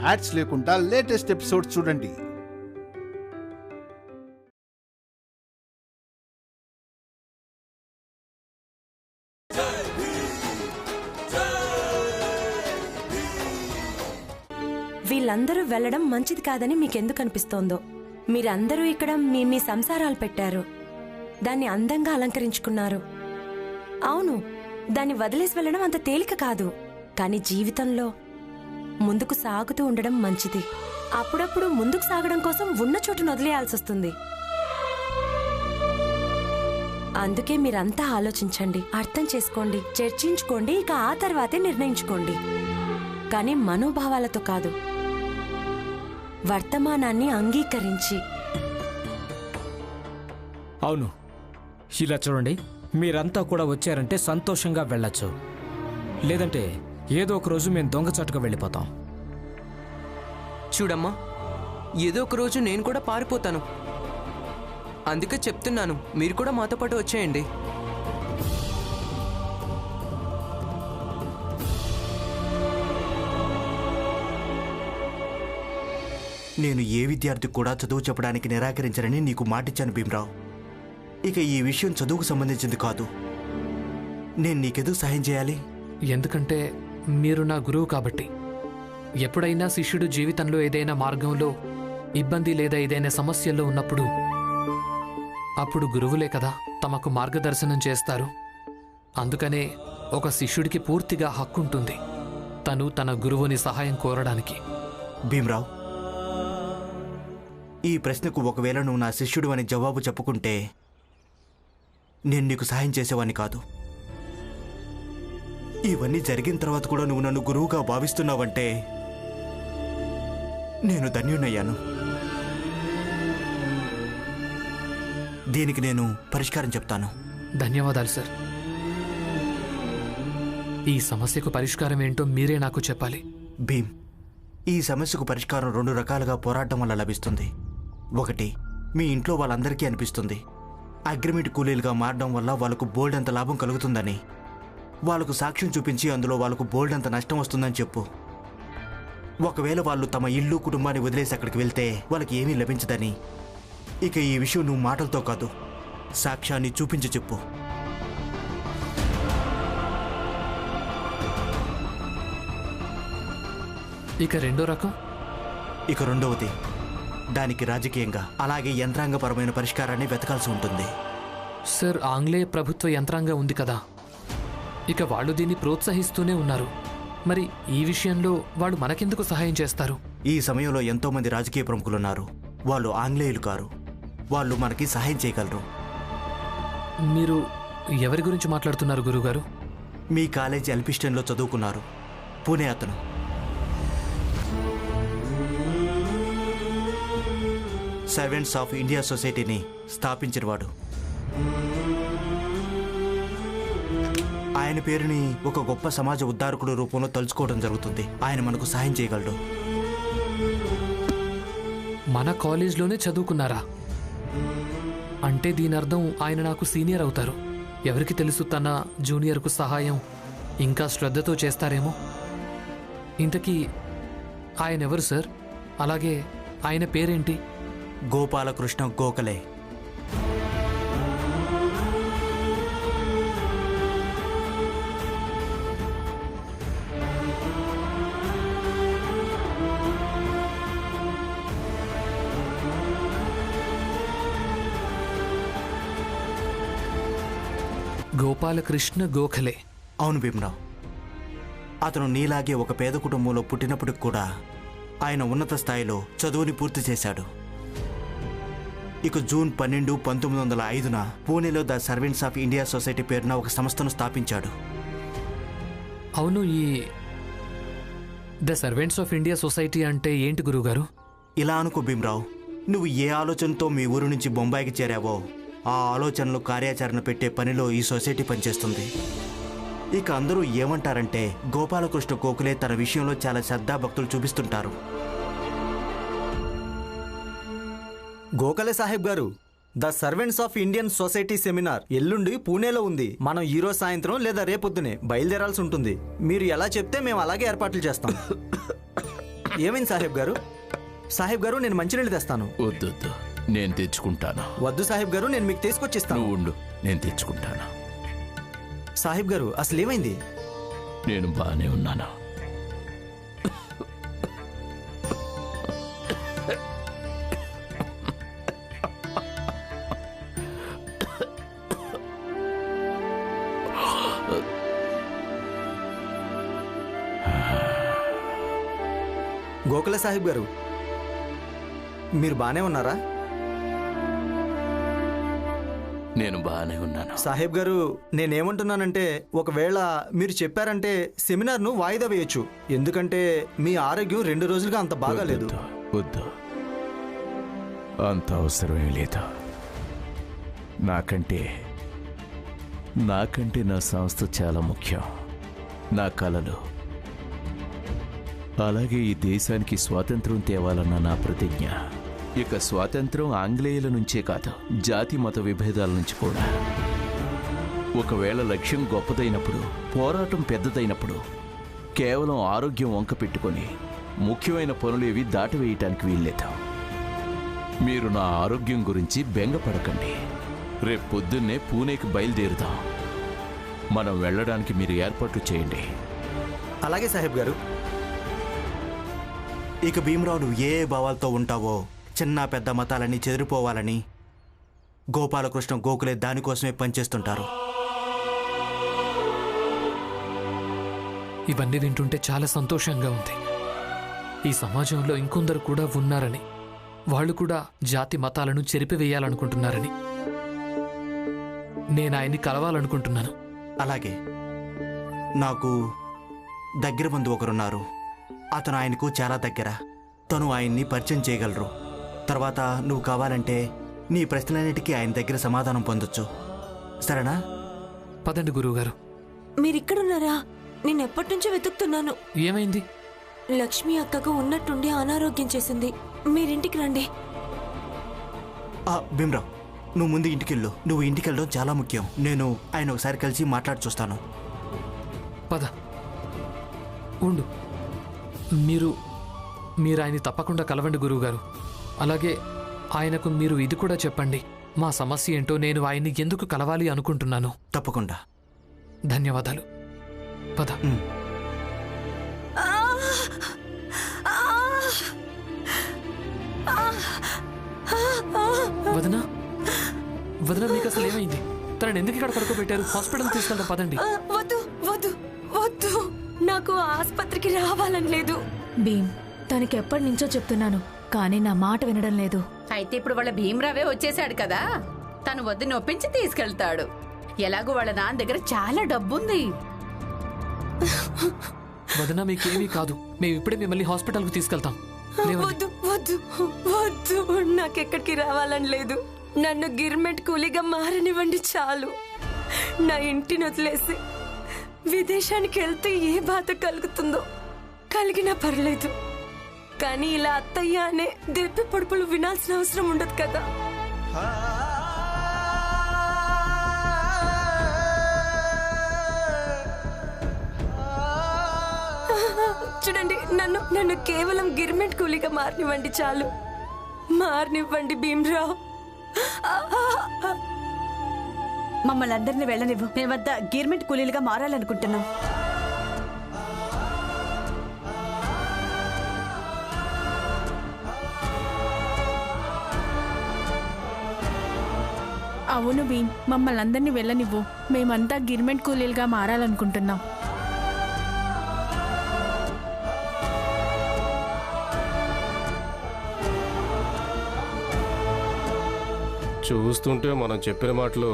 Ads లేకుండా latest episodes చూడండి. వీళ్ళందరూ వెళ్లడం మంచిది కాదని మీకెందుకు అనిపిస్తోందో? మీరందరూ ఇక్కడ మీ మీ సంసారాలు పెట్టారు, దాన్ని అందంగా అలంకరించుకున్నారు. అవును, దాన్ని వదిలేసి వెళ్లడం అంత తేలిక కాదు. కానీ జీవితంలో ముందుకు సాగుతూ ఉండడం మంచిది. అప్పుడప్పుడు ముందుకు సాగడం కోసం ఉన్న చోటును వదిలేయాల్సొస్తుంది. అందుకే మీరంతా ఆలోచించండి, అర్థం చేసుకోండి, చర్చించుకోండి. ఇక ఆ తర్వాతే నిర్ణయించుకోండి. కానీ మనోభావాలతో కాదు, వర్తమానాన్ని అంగీకరించి. అవును, ఇలా చూడండి, మీరంతా కూడా వచ్చారంటే సంతోషంగా వెళ్ళొచ్చు. లేదంటే ఏదో ఒక రోజు మేము దొంగచాటుగా వెళ్ళిపోతాం. చూడమ్మా, ఏదో ఒక రోజు నేను కూడా పారిపోతాను. అందుకే చెప్తున్నాను, మీరు కూడా మాతో పాటు వచ్చేయండి. నేను ఏ విద్యార్థికి కూడా చదువు చెప్పడానికి నిరాకరించనని నీకు మాటిచ్చాను భీమరావు. ఇక ఈ విషయం చదువుకు సంబంధించింది కాదు. నేను నీకెందుకు సహాయం చేయాలి? ఎందుకంటే మీరు నా గురువు కాబట్టి. ఎప్పుడైనా శిష్యుడు జీవితంలో ఏదైనా మార్గంలో ఇబ్బంది లేదా ఏదైనా సమస్యల్లో ఉన్నప్పుడు అప్పుడు గురువులే కదా తమకు మార్గదర్శనం చేస్తారు. అందుకనే ఒక శిష్యుడికి పూర్తిగా హక్కుంటుంది తను తన గురువుని సహాయం కోరడానికి. భీమరావు, ఈ ప్రశ్నకు ఒకవేళ నువ్వు నా శిష్యుడు అని జవాబు చెప్పుకుంటే నేను నీకు సహాయం చేసేవాడిని కాదు. ఇవన్నీ జరిగిన తర్వాత కూడా నువ్వు నన్ను గురువుగా భావిస్తున్నావంటే నేను ధన్యునయ్యాను. దీనికి నేను పరిష్కారం చెప్తాను. ధన్యవాదాలు సార్. ఈ సమస్యకు పరిష్కారం ఏంటో మీరే నాకు చెప్పాలి. భీమ్, ఈ సమస్యకు పరిష్కారం 2 రకాలుగా పోరాటం వల్ల లభిస్తుంది. ఒకటి, మీ ఇంట్లో వాళ్ళందరికీ అనిపిస్తుంది అగ్రిమెంట్ కూలీలుగా మారడం వల్ల వాళ్ళకు బోల్డ్ అంత లాభం కలుగుతుందని. వాళ్ళకు సాక్ష్యం చూపించి అందులో వాళ్ళకు బోల్డ్ అంత నష్టం వస్తుందని చెప్పు. ఒకవేళ వాళ్ళు తమ ఇల్లు కుటుంబాన్ని వదిలేసి అక్కడికి వెళ్తే వాళ్ళకి ఏమీ లభించదని. ఇక ఈ విషయం నువ్వు మాటలతో కాదు, సాక్ష్యాన్ని చూపించి చెప్పు. ఇక రెండో రకం? ఇక రెండవది, దానికి రాజకీయంగా అలాగే యంత్రాంగపరమైన పరిష్కారాన్ని వెతకాల్సి ఉంటుంది. సార్, ఆంగ్లేయ ప్రభుత్వ యంత్రాంగం ఉంది కదా, ఇక వాళ్ళు దీన్ని ప్రోత్సహిస్తూనే ఉన్నారు. మరి ఈ విషయంలో వాళ్ళు మనకెందుకు సహాయం చేస్తారు? ఈ సమయంలో ఎంతో మంది రాజకీయ ప్రముఖులున్నారు. వాళ్ళు ఆంగ్లేయులు కారు. వాళ్ళు మనకి సహాయం చేయగలరు. మీరు ఎవరి గురించి మాట్లాడుతున్నారు గురుగారు? మీ కాలేజీ ఎల్పిస్టన్లో చదువుకున్నారు, పూణే అతను. సర్వెంట్స్ ఆఫ్ ఇండియా సొసైటీని స్థాపించినవాడు. ఆయన పేరుని ఒక గొప్ప సమాజ ఉద్ధారకుడు రూపంలో తలుచుకోవడం జరుగుతుంది. ఆయన మనకు సహాయం చేయగలడు. మన కాలేజ్లోనే చదువుకున్నారా? అంటే దీని అర్థం ఆయన నాకు సీనియర్ అవుతారు. ఎవరికి తెలుసు, తన జూనియర్కు సహాయం ఇంకా శ్రద్ధతో చేస్తారేమో. ఇంతకీ ఆయన ఎవరు సార్? అలాగే ఆయన పేరేంటి? గోపాలకృష్ణ గోఖలే. గోపాలకృష్ణ గోఖలే. అవును భీమరావు. అతను నీలాగే ఒక పేద కుటుంబంలో పుట్టినప్పటికి కూడా ఆయన ఉన్నత స్థాయిలో చదువుని పూర్తి చేశాడు. ఇక జూన్ 12, 1905 పూణేలో the servants of India society పేరున ఒక సంస్థను స్థాపించాడు. అవును, ఈ the servants of India society అంటే ఏంటి గురుగారు? ఇలా అనుకో భీమరావు, నువ్వు ఏ ఆలోచనతో మీ ఊరు నుంచి బొంబాయికి చేరావో ఆ ఆలోచనలు కార్యాచరణ పెట్టే పనిలో ఈ సొసైటీ పనిచేస్తుంది. ఇక అందరూ ఏమంటారంటే గోపాలకృష్ణ గోఖలే తన విషయంలో చాలా శ్రద్ధాభక్తులు చూపిస్తుంటారు. గోఖలే సాహెబ్ గారు, the servants of Indian society seminar ఎల్లుండి పూణేలో ఉంది. మనం ఈరోజు సాయంత్రం లేదా రేపొద్దునే బయలుదేరాల్సి ఉంటుంది. మీరు ఎలా చెప్తే మేము అలాగే ఏర్పాట్లు చేస్తాం. ఏమైంది సాహెబ్ గారు? సాహెబ్ గారు, నేను మంచినీళ్ళు తెస్తాను. వద్దొద్దు, నేను తెచ్చుకుంటాను. వద్దు సాహెబ్ గారు, నేను మీకు తీసుకొచ్చిస్తాను. నువ్వు ఉండు, నేను తెచ్చుకుంటాను. సాహెబ్ గారు, అసలు ఏమైంది? నేను బాగానే ఉన్నాను. గోకుల సాహెబ్ గారు, మీరు బాగానే ఉన్నారా? నేను బాగానే ఉన్నాను. సాహెబ్ గారు, నేనేమంటున్నానంటే ఒకవేళ మీరు చెప్పారంటే సెమినార్ను వాయిదా వేయొచ్చు. ఎందుకంటే మీ ఆరోగ్యం 2 రోజులుగా అంత బాగాలేదు. వద్దు, అంత అవసరమేం లేదు. నాకంటే నా సంస్థ చాలా ముఖ్యం. నా కలలు, అలాగే ఈ దేశానికి స్వాతంత్రం తేవాలన్న నా ప్రతిజ్ఞ. ఇక స్వాతంత్రం ఆంగ్లేయుల నుంచే కాదు, జాతి మత విభేదాల నుంచి కూడా. ఒకవేళ లక్ష్యం గొప్పదైనప్పుడు, పోరాటం పెద్దదైనప్పుడు, కేవలం ఆరోగ్యం వంక పెట్టుకొని ముఖ్యమైన పనులేవి దాటివేయటానికి వీల్లేదు. మీరు నా ఆరోగ్యం గురించి బెంగపడకండి. రేపు పొద్దున్నే పూణేకి బయలుదేరుదాం. మనం వెళ్ళడానికి మీరు ఏర్పాట్లు చేయండి. అలాగే సాహెబ్ గారు. ఇక భీమరావు, నువ్వు ఏ భావాలతో ఉంటావో, చిన్న పెద్ద మతాలన్నీ చెదిరిపోవాలని గోపాలకృష్ణ, గోకులే దానికోసమే పనిచేస్తుంటారు. ఇవన్నీ వింటుంటే చాలా సంతోషంగా ఉంది. ఈ సమాజంలో ఇంకొందరు కూడా ఉన్నారని, వాళ్ళు కూడా జాతి మతాలను చెరిపివేయాలనుకుంటున్నారని. నేను ఆయన్ని కలవాలనుకుంటున్నాను. అలాగే నాకు దగ్గర బంధువు ఒకరున్నారు. అతను ఆయనకు చాలా దగ్గర. తను ఆయన్ని పరిచయం చేయగలరు. తర్వాత నువ్వు కావాలంటే నీ ప్రశ్నలన్నిటికీ ఆయన దగ్గర సమాధానం పొందొచ్చు. సరేనా? పదండి గురువుగారు. మీరిక్కడున్నారా? నేను ఎప్పటి నుంచో వెతుకుతున్నాను. ఏమైంది? లక్ష్మి అక్కకు ఉన్నట్టుండి అనారోగ్యం చేసింది. మీరింటికి రండి. భీమరావు, నువ్వు ముందు ఇంటికెళ్ళు. నువ్వు ఇంటికి వెళ్ళడం చాలా ముఖ్యం. నేను ఆయన ఒకసారి కలిసి మాట్లాడి చూస్తాను. పద. ఉండు. మీరు ఆయన్ని తప్పకుండా కలవండి గురువుగారు. అలాగే ఆయనకు మీరు ఇది కూడా చెప్పండి, మా సమస్య ఏంటో, నేను ఆయన్ని ఎందుకు కలవాలి అనుకుంటున్నాను. తప్పకుండా. ధన్యవాదాలు. పద. వదనా, మీకు అసలు ఏమైంది? తనని ఎందుకు ఇక్కడ పడుకోబెట్టారు? హాస్పిటల్ తీసుకెళ్దాం, పదండి. వద్దు వద్దు వద్దు, నాకు ఆసుపత్రికి రావాలని లేదు. భీమ్, తనకి ఎప్పటి నుంచో చెప్తున్నాను, కానీ నా మాట వినడం లేదు. అయితే ఇప్పుడు వాళ్ళ భీమరావే వచ్చేసాడు కదా, తను వద్దు నొప్పించి తీసుకెళ్తాడు. ఎలాగో వాళ్ళ నాన్న దగ్గర చాలా డబ్బుంది. వదనా, మీకేమీ కాదు. మేము ఇప్పుడే మిమ్మల్ని హాస్పిటల్కు తీసుకెళ్తాం. వద్దు వద్దు వద్దు, నాకెక్కడికి రావాలని లేదు. నన్ను గిర్మెంట్ కూలీగా మారనివ్వండి చాలు. నా ఇంటిని వదిలేసి విదేశానికి వెళ్తే ఏ బాధ కలుగుతుందో కలిగినా పర్లేదు, కానీ ఇలా అత్తయ్య అనే దెప్పి పొడుపులు వినాల్సిన అవసరం ఉండదు కదా. చూడండి, నన్ను కేవలం గిర్మెంట్ కూలీగా మారనివ్వండి చాలు. మారనివ్వండి భీమరావు. మమ్మల్ని అందరినీ వెళ్ళనివ్వు. మేమంతా గిర్మెంట్ కూలీలుగా మారాలనుకుంటున్నాం. అవును భీమ్, మమ్మల్ని అందరినీ వెళ్ళనివ్వు. మేమంతా గిర్మెంట్ కూలీలుగా మారాలనుకుంటున్నాం. చూస్తుంటే మనం చెప్పిన మాటలు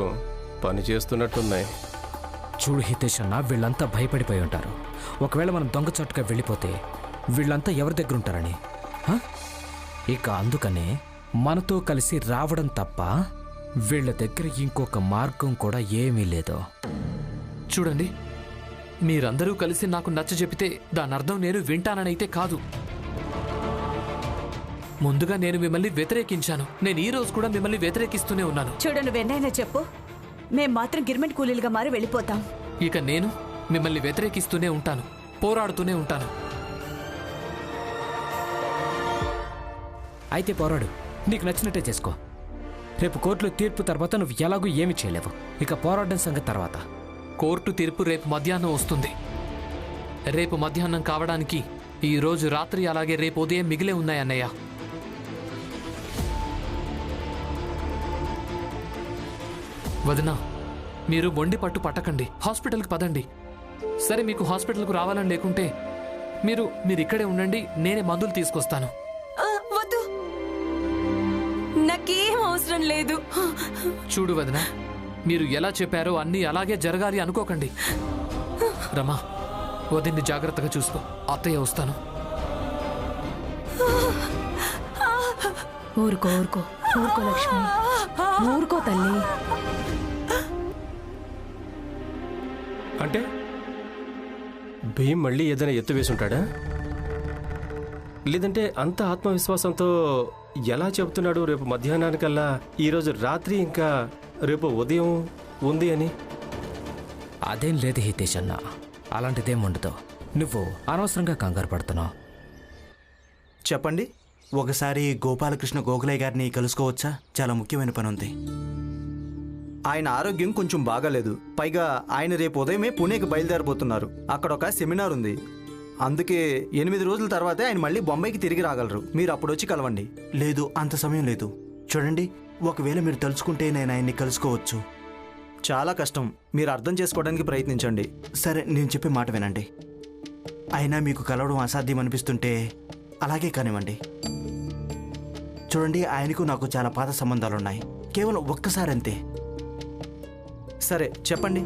పని చేస్తున్నట్టున్నాయి. చూడు హితేష్ అన్న, వీళ్ళంతా భయపడిపోయి ఉంటారు. ఒకవేళ మనం దొంగచాటుగా వెళ్ళిపోతే వీళ్ళంతా ఎవరి దగ్గర ఉంటారని. ఇక అందుకనే మనతో కలిసి రావడం తప్ప వీళ్ళ దగ్గర ఇంకొక మార్గం కూడా ఏమీ లేదు. చూడండి, మీరందరూ కలిసి నాకు నచ్చ చెబితే దాని అర్థం నేను వింటాననైతే కాదు. ముందుగా నేను మిమ్మల్ని వ్యతిరేకించాను. నేను ఈ రోజు కూడా మిమ్మల్ని వ్యతిరేకిస్తూనే ఉన్నాను. చూడు, నువ్వెన్నైనా చెప్పు, మేం మాత్రం గిర్మెంట్ కూలీలుగా మారి వెళ్ళిపోతాం. ఇక నేను మిమ్మల్ని వ్యతిరేకిస్తూనే ఉంటాను, పోరాడుతూనే ఉంటాను. అయితే పోరాడు, నీకు నచ్చినట్టే చేసుకో. రేపు కోర్టులో తీర్పు తర్వాత నువ్వు ఎలాగూ ఏమి చేయలేవు. ఇక పోరాడడం సంగతి తర్వాత. కోర్టు తీర్పు రేపు మధ్యాహ్నం వస్తుంది. రేపు మధ్యాహ్నం కావడానికి ఈ రోజు రాత్రి అలాగే రేపు ఉదయం మిగిలే ఉన్నాయన్నయ్య. వదినా, మీరు మొండి పట్టు పట్టకండి, హాస్పిటల్కి పదండి. సరే, మీకు హాస్పిటల్కు రావాలని లేకుంటే మీరు ఇక్కడే ఉండండి, నేనే మందులు తీసుకొస్తాను. వద్దు, నాకేం అవసరం లేదు. చూడు వదినా, మీరు ఎలా చెప్పారో అన్నీ అలాగే జరగాలి అనుకోకండి. రమా, వదిన్ని జాగ్రత్తగా చూసుకో. అత్తయ్య వస్తాను. ఊరుకో ఊరుకో ఊరుకో లక్ష్మి, ఊరుకో తల్లి. అంటే భీమ్ మళ్ళీ ఏదైనా ఎత్తు వేసుంటాడా? లేదంటే అంత ఆత్మవిశ్వాసంతో ఎలా చెబుతున్నాడు రేపు మధ్యాహ్నానికల్లా ఈరోజు రాత్రి ఇంకా రేపు ఉదయం ఉంది అని? అదేం లేదు హితేష్ అన్న, అలాంటిదేం ఉండదు. నువ్వు అనవసరంగా కంగారు పడుతున్నావు. చెప్పండి. ఒకసారి గోపాలకృష్ణ గోఖలే గారిని కలుసుకోవచ్చా? చాలా ముఖ్యమైన పని ఉంది. ఆయన ఆరోగ్యం కొంచెం బాగాలేదు. పైగా ఆయన రేపు ఉదయమే పుణేకి బయలుదేరబోతున్నారు. అక్కడ ఒక సెమినార్ ఉంది. అందుకే 8 రోజుల తర్వాతే ఆయన మళ్ళీ బొంబాయికి తిరిగి రాగలరు. మీరు అప్పుడు వచ్చి కలవండి. లేదు, అంత సమయం లేదు. చూడండి, ఒకవేళ మీరు తలుచుకుంటే నేను ఆయన్ని కలుసుకోవచ్చు. చాలా కష్టం. మీరు అర్థం చేసుకోవడానికి ప్రయత్నించండి. సరే, నేను చెప్పే మాట వినండి. అయినా మీకు కలవడం అసాధ్యం అనిపిస్తుంటే అలాగే కానివ్వండి. చూడండి, ఆయనకు నాకు చాలా పాత సంబంధాలున్నాయి. కేవలం ఒక్కసారి అంతే. సరే, చెప్పండి.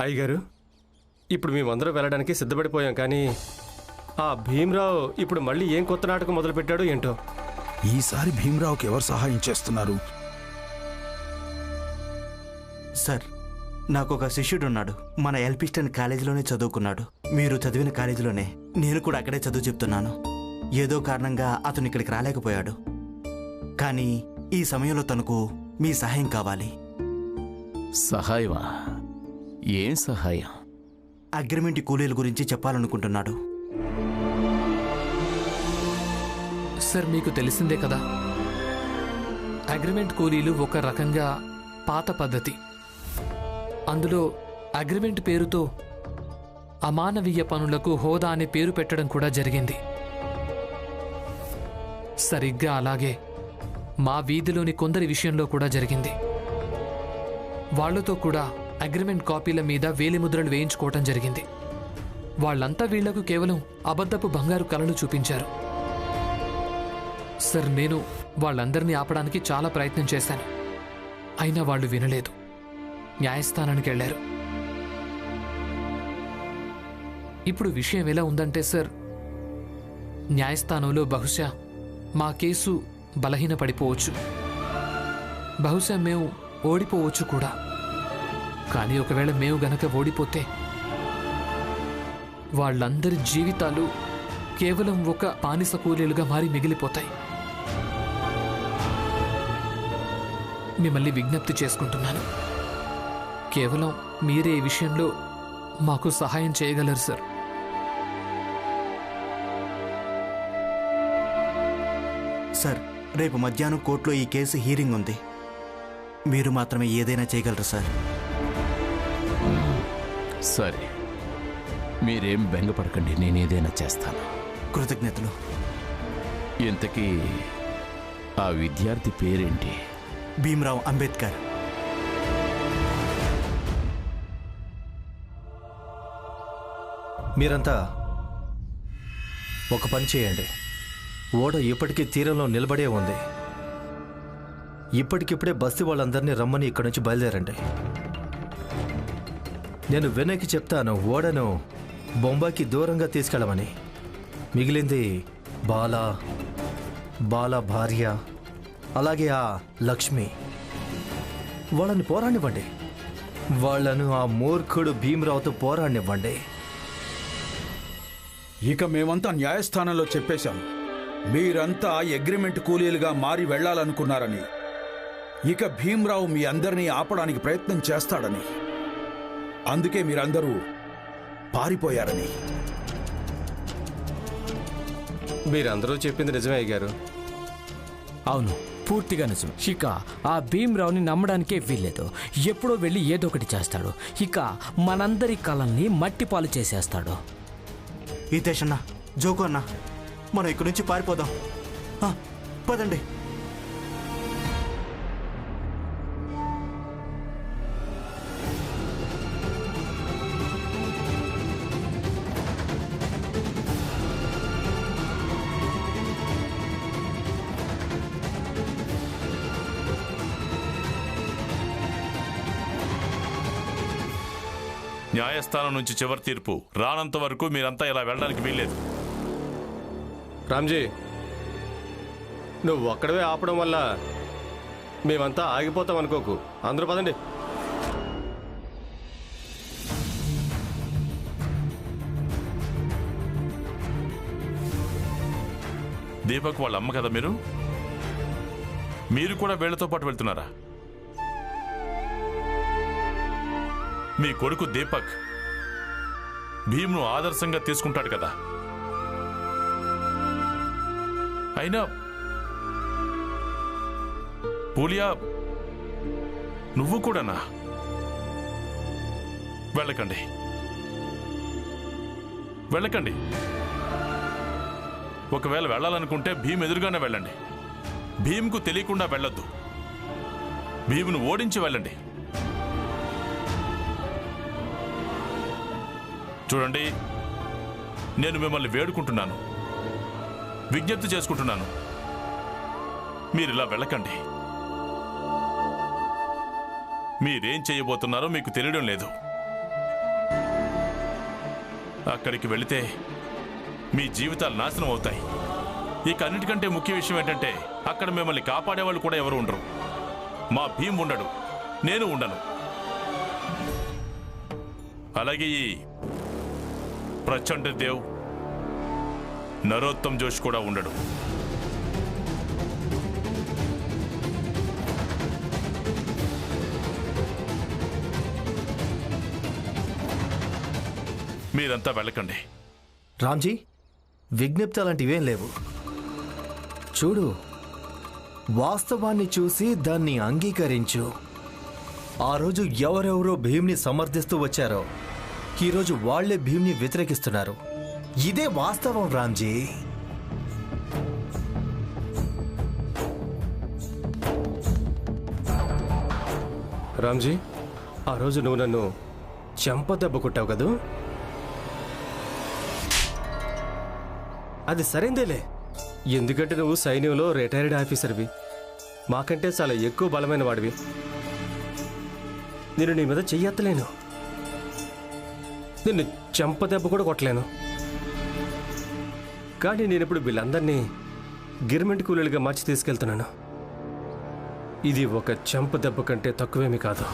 అయ్యగారు, ఇప్పుడు మేమందరం వెళ్ళడానికి సిద్ధపడిపోయాం, కానీ ఆ భీమ్రావు ఇప్పుడు మళ్ళీ ఏం కొత్త నాటకం మొదలుపెట్టాడో ఏంటో. ఈసారి భీమ్రావుకి ఎవరు సహాయం చేస్తున్నారు? సార్, నాకు ఒక శిష్యుడు ఉన్నాడు. మన ఎల్పిస్టన్ కాలేజీలోనే చదువుకున్నాడు. మీరు చదివిన కాలేజీలోనే. నేను కూడా అక్కడే చదువు చెప్తున్నాను. ఏదో కారణంగా అతను ఇక్కడికి రాలేకపోయాడు. కానీ ఈ సమయంలో తనకు మీ సహాయం కావాలి. సహాయమా? ఏం సహాయం? అగ్రిమెంట్ కూలీల గురించి చెప్పాలనుకుంటున్నాడు. సార్, మీకు తెలిసిందే కదా, అగ్రిమెంట్ కూలీలు ఒక రకంగా పాత పద్ధతి. అందులో అగ్రిమెంట్ పేరుతో అమానవీయ పనులకు హోదా అనే పేరు పెట్టడం కూడా జరిగింది. సరిగ్గా అలాగే మా వీధిలోని కొందరి విషయంలో కూడా జరిగింది. వాళ్లతో కూడా అగ్రిమెంట్ కాపీల మీద వేలిముద్రలు వేయించుకోవటం జరిగింది. వాళ్ళంతా వీళ్లకు కేవలం అబద్ధపు బంగారు కళలు చూపించారు. సార్, నేను వాళ్ళందరినీ ఆపడానికి చాలా ప్రయత్నం చేశాను. అయినా వాళ్ళు వినలేదు. న్యాయస్థానానికి వెళ్లారు. ఇప్పుడు విషయం ఎలా ఉందంటే సార్, న్యాయస్థానంలో బహుశా మా కేసు బలహీనపడిపోవచ్చు. బహుశా మేము ఓడిపోవచ్చు కూడా. కానీ ఒకవేళ మేము గనక ఓడిపోతే వాళ్ళందరి జీవితాలు కేవలం ఒక బానిస కూలీలుగా మారి మిగిలిపోతాయి. మిమ్మల్ని విజ్ఞప్తి చేసుకుంటున్నాను, కేవలం మీరే ఈ విషయంలో మాకు సహాయం చేయగలరు సార్. సార్, రేపు మధ్యాహ్నం కోర్టులో ఈ కేసు హీరింగ్ ఉంది. మీరు మాత్రమే ఏదైనా చేయగలరు సార్. సరే, మీరేం బెంగపడకండి, నేనేదైనా చేస్తాను. కృతజ్ఞతలు. ఇంతకీ ఆ విద్యార్థి పేరేంటి? భీమ్రావ్ అంబేద్కర్. మీరంతా ఒక పని చేయండి. ఓడ ఇప్పటికీ తీరంలో నిలబడే ఉంది. ఇప్పటికిప్పుడే బస్తీ వాళ్ళందరినీ రమ్మని ఇక్కడి నుంచి బయలుదేరండి. నేను వెనక్కి చెప్తాను ఓడను బొంబాయికి దూరంగా తీసుకెళ్ళమని. మిగిలింది బాల భార్య, అలాగే ఆ లక్ష్మి, వాళ్ళని పోరాడివ్వండి. వాళ్లను ఆ మూర్ఖుడు భీమరావుతో పోరాడివ్వండి. ఇక మేమంతా న్యాయస్థానంలో చెప్పేశాం, మీరంతా అగ్రిమెంట్ కూలీలుగా మారి వెళ్లాలనుకున్నారని. ఇక భీమ్రావు మీ అందరినీ ఆపడానికి ప్రయత్నం చేస్తాడని. అందుకే మీరందరూ పారిపోయారని. మీరందరూ చెప్పింది నిజమే అయ్యగారు. అవును, పూర్తిగా నిజం. ఇక ఆ భీమ్రావుని నమ్మడానికే వీల్లేదు. ఎప్పుడో వెళ్ళి ఏదో ఒకటి చేస్తాడు. ఇక మనందరి కళల్ని మట్టిపాలు చేసేస్తాడు. హితేష్ అన్న, జోకు అన్న, మనం ఇక్కడి నుంచి పారిపోదాం. పదండి. న్యాయస్థానం నుంచి చివరి తీర్పు రానంత వరకు మీరంతా ఇలా వెళ్ళడానికి వీల్లేదు. రామ్జీ, నువ్వు ఒక్కడవే ఆపడం వల్ల మేమంతా ఆగిపోతాం అనుకోకు. అందరూ పదండి. దీపక్ వాళ్ళ అమ్మ కదా మీరు కూడా వీళ్లతో పాటు వెళ్తున్నారా? మీ కొడుకు దీపక్ భీమ్ను ఆదర్శంగా తీసుకుంటాడు కదా. అయినా పూలియా, నువ్వు కూడానా? వెళ్ళకండి, వెళ్ళకండి. ఒకవేళ వెళ్ళాలనుకుంటే భీమ్ ఎదురుగానే వెళ్ళండి. భీమ్కు తెలియకుండా వెళ్ళొద్దు. భీమ్ను ఓడించి వెళ్ళండి. చూడండి, నేను మిమ్మల్ని వేడుకుంటున్నాను, విజ్ఞప్తి చేసుకుంటున్నాను. మీరిలా వెళ్ళకండి. మీరేం చేయబోతున్నారో మీకు తెలియడం లేదు. అక్కడికి వెళితే మీ జీవితాలు నాశనం అవుతాయి. ఇక అన్నిటికంటే ముఖ్య విషయం ఏంటంటే అక్కడ మిమ్మల్ని కాపాడేవాళ్ళు కూడా ఎవరు ఉండరు. మా భీమ్ ఉండడు, నేను ఉండను. అలాగే ఈ ప్రచండ దేవ్, నరోత్తమ్ జోష్ కూడా ఉండడు. మీరంతా వెళ్ళకండి. రామ్జీ, విజ్ఞప్తి అలాంటివేం లేవు. చూడు, వాస్తవాన్ని చూసి దాన్ని అంగీకరించు. ఆ రోజు ఎవరెవరో భీమ్ని సమర్థిస్తూ వచ్చారో ఈరోజు వాళ్లే భీమ్ని వ్యతిరేకిస్తున్నారు. ఇదే వాస్తవం రామ్జీ. రామ్జీ, ఆ రోజు నువ్వు నన్ను చెంపదెబ్బ కొట్టావు కదూ? అది సరైందేలే. ఎందుకంటే నువ్వు సైన్యంలో రిటైర్డ్ ఆఫీసర్వి, మాకంటే చాలా ఎక్కువ బలమైన వాడివి. నేను నీ మీద చెయ్యెత్తలేను, నిన్ను చెంపదెబ్బ కూడా కొట్టలేను. కానీ నేను ఇప్పుడు వీళ్ళందరినీ గిర్మెంట్ కూలీలుగా మార్చి తీసుకెళ్తున్నాను. ఇది ఒక చెంపదెబ్బ కంటే తక్కువేమీ కాదు.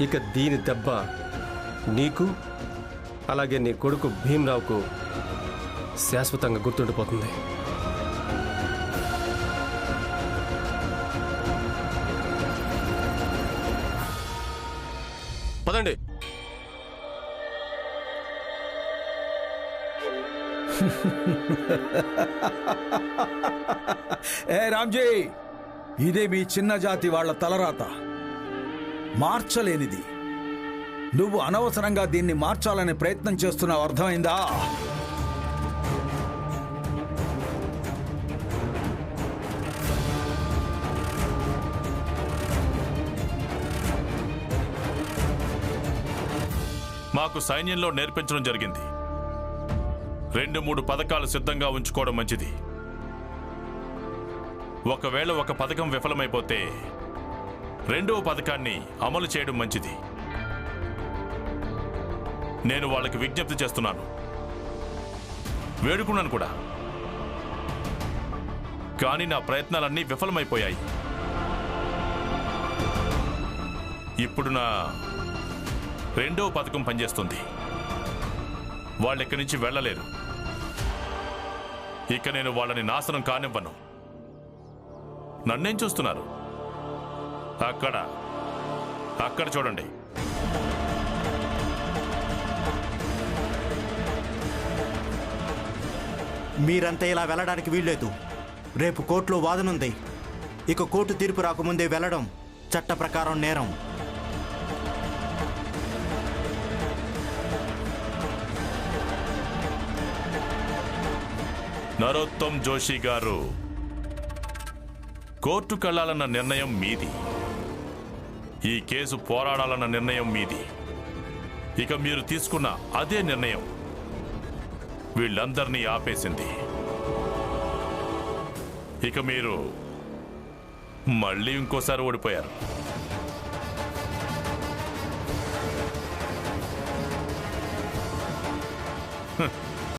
ఇక దీని దెబ్బ నీకు, అలాగే నీ కొడుకు భీమ్రావుకు శాశ్వతంగా గుర్తుండిపోతుంది. పదండి. ఏ రామ్జీ, ఇదే మీ చిన్న జాతి వాళ్ళ తలరాత, మార్చలేనిది. నువ్వు అనవసరంగా దీన్ని మార్చాలనే ప్రయత్నం చేస్తున్నావు, అర్థమైందా? మాకు సైన్యంలో నేర్పించడం జరిగింది. 2-3 పథకాలు సిద్ధంగా ఉంచుకోవడం మంచిది. ఒకవేళ ఒక పథకం విఫలమైపోతే రెండవ పథకాన్ని అమలు చేయడం మంచిది. నేను వాళ్ళకి విజ్ఞప్తి చేస్తున్నాను, వేడుకున్నాను కూడా. కానీ నా ప్రయత్నాలన్నీ విఫలమైపోయాయి. ఇప్పుడు నా రెండవ పథకం పనిచేస్తుంది. వాళ్ళెక్కడి నుంచి వెళ్ళలేరు. ఇక నేను వాళ్ళని నాశనం కానివ్వను. నన్నేం చూస్తున్నారు? అక్కడ అక్కడ చూడండి. మీరంతా ఇలా వెళ్ళడానికి వీల్లేదు. రేపు కోర్టులో వాదనుంది. ఇక కోర్టు తీర్పు రాకముందే వెళ్ళడం చట్ట ప్రకారం నేరం. నరోత్తమ్ జోషి గారు, కోర్టుకెళ్లాలన్న నిర్ణయం మీది. ఈ కేసు పోరాడాలన్న నిర్ణయం మీది. ఇక మీరు తీసుకున్న అదే నిర్ణయం వీళ్ళందరినీ ఆపేసింది. ఇక మీరు మళ్ళీ ఇంకోసారి ఓడిపోయారు.